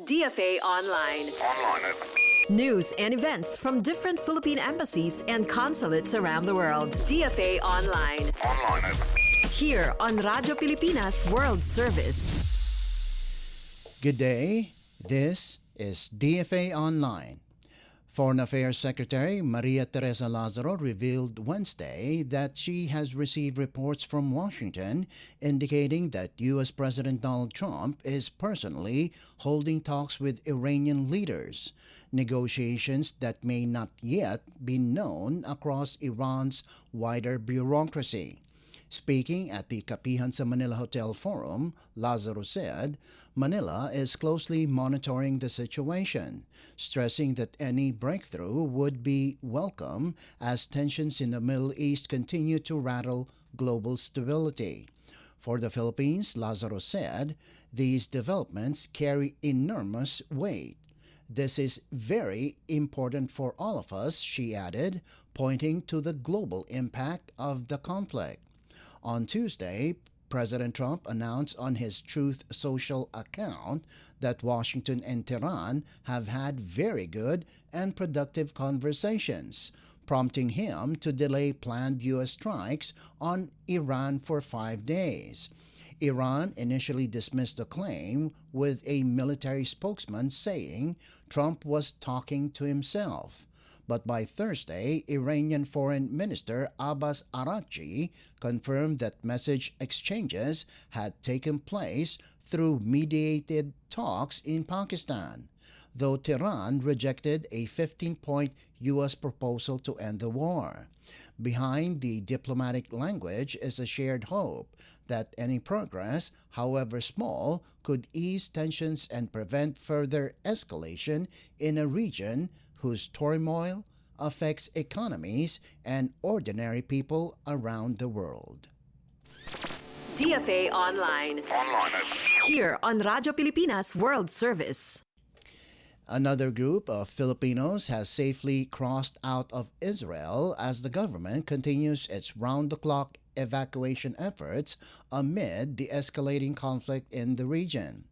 DFA Online. News and events from different Philippine embassies and consulates around the world. DFA Online. Here on Radyo Pilipinas World Service. Good day. This is DFA Online. Foreign Affairs Secretary Maria Teresa Lazaro revealed Wednesday that she has received reports from Washington indicating that U.S. President Donald Trump is personally holding talks with Iranian leaders, negotiations that may not yet be known across Iran's wider bureaucracy. Speaking at the Kapihan sa Manila Hotel Forum, Lazaro said Manila is closely monitoring the situation, stressing that any breakthrough would be welcome as tensions in the Middle East continue to rattle global stability. For the Philippines, Lazaro said, these developments carry enormous weight. This is very important for all of us, she added, pointing to the global impact of the conflict. On Tuesday, President Trump announced on his Truth Social account that Washington and Tehran have had very good and productive conversations, prompting him to delay planned U.S. strikes on Iran for 5 days. Iran initially dismissed the claim, with a military spokesman saying Trump was talking to himself. But by Thursday, Iranian Foreign Minister Abbas Araghchi confirmed that message exchanges had taken place through mediated talks in Pakistan, though Tehran rejected a 15-point U.S. proposal to end the war. Behind the diplomatic language is a shared hope that any progress, however small, could ease tensions and prevent further escalation in a region whose turmoil affects economies and ordinary people around the world. DFA Online. Here on Radyo Pilipinas World Service. Another group of Filipinos has safely crossed out of Israel as the government continues its round-the-clock evacuation efforts amid the escalating conflict in the region.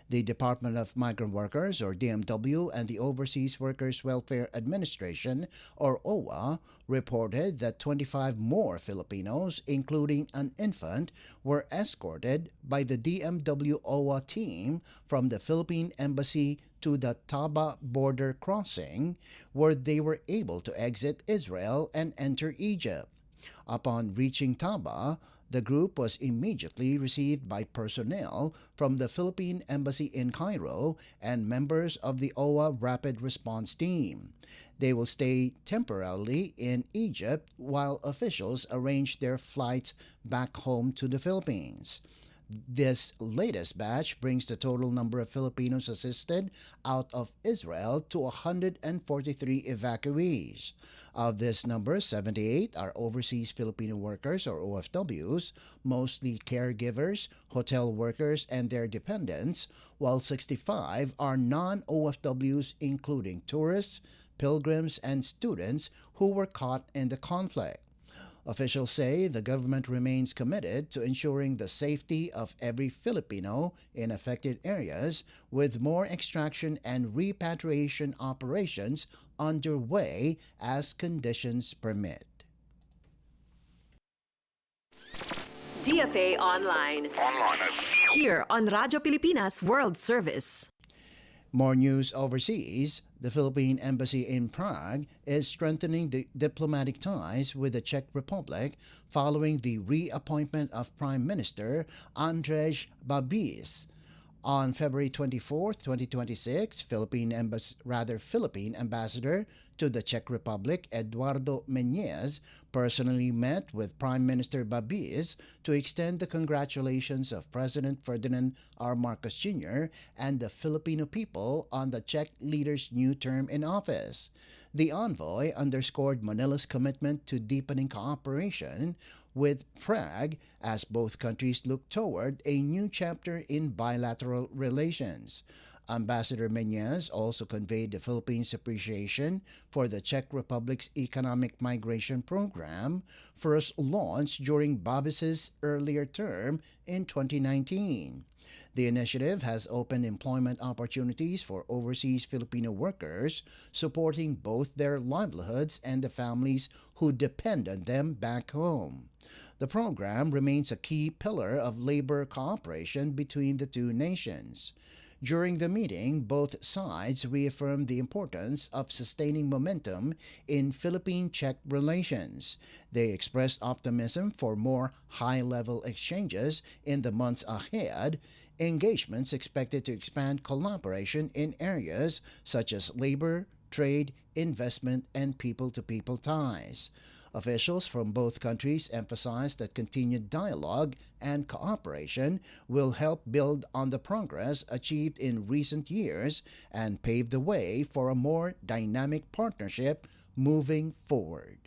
The Department of Migrant Workers, or DMW, and the Overseas Workers Welfare Administration, or OWA, reported that 25 more Filipinos, including an infant, were escorted by the DMW OWA team from the Philippine Embassy to the Taba border crossing, where they were able to exit Israel and enter Egypt. Upon reaching Taba, the group was immediately received by personnel from the Philippine Embassy in Cairo and members of the OWA Rapid Response Team. They will stay temporarily in Egypt while officials arrange their flights back home to the Philippines. This latest batch brings the total number of Filipinos assisted out of Israel to 143 evacuees. Of this number, 78 are overseas Filipino workers or OFWs, mostly caregivers, hotel workers, and their dependents, while 65 are non-OFWs including tourists, pilgrims, and students who were caught in the conflict. Officials say the government remains committed to ensuring the safety of every Filipino in affected areas, with more extraction and repatriation operations underway as conditions permit. DFA Online. Here on Radyo Pilipinas World Service. More news overseas. The Philippine Embassy in Prague is strengthening diplomatic ties with the Czech Republic following the reappointment of Prime Minister Andrej Babis. On February 24, 2026, Philippine Ambassador to the Czech Republic, Eduardo Meñez, personally met with Prime Minister Babis to extend the congratulations of President Ferdinand R. Marcos Jr. and the Filipino people on the Czech leader's new term in office. The envoy underscored Manila's commitment to deepening cooperation with Prague as both countries look toward a new chapter in bilateral relations. Ambassador Meñez also conveyed the Philippines' appreciation for the Czech Republic's economic migration program, first launched during Babis's earlier term in 2019. The initiative has opened employment opportunities for overseas Filipino workers, supporting both their livelihoods and the families who depend on them back home. The program remains a key pillar of labor cooperation between the two nations. During the meeting, both sides reaffirmed the importance of sustaining momentum in Philippine-Czech relations. They expressed optimism for more high-level exchanges in the months ahead, engagements expected to expand collaboration in areas such as labor, trade, investment, and people-to-people ties. Officials from both countries emphasized that continued dialogue and cooperation will help build on the progress achieved in recent years and pave the way for a more dynamic partnership moving forward.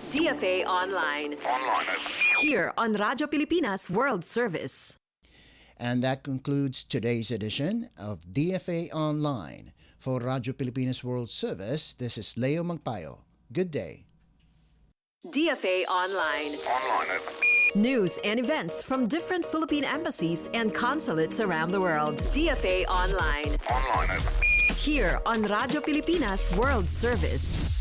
DFA Online. Here on Radyo Pilipinas World Service. And that concludes today's edition of DFA Online. For Radyo Pilipinas World Service, this is Leo Magpayo. Good day. DFA Online. News and events from different Philippine embassies and consulates around the world. DFA Online. Here on Radyo Pilipinas World Service.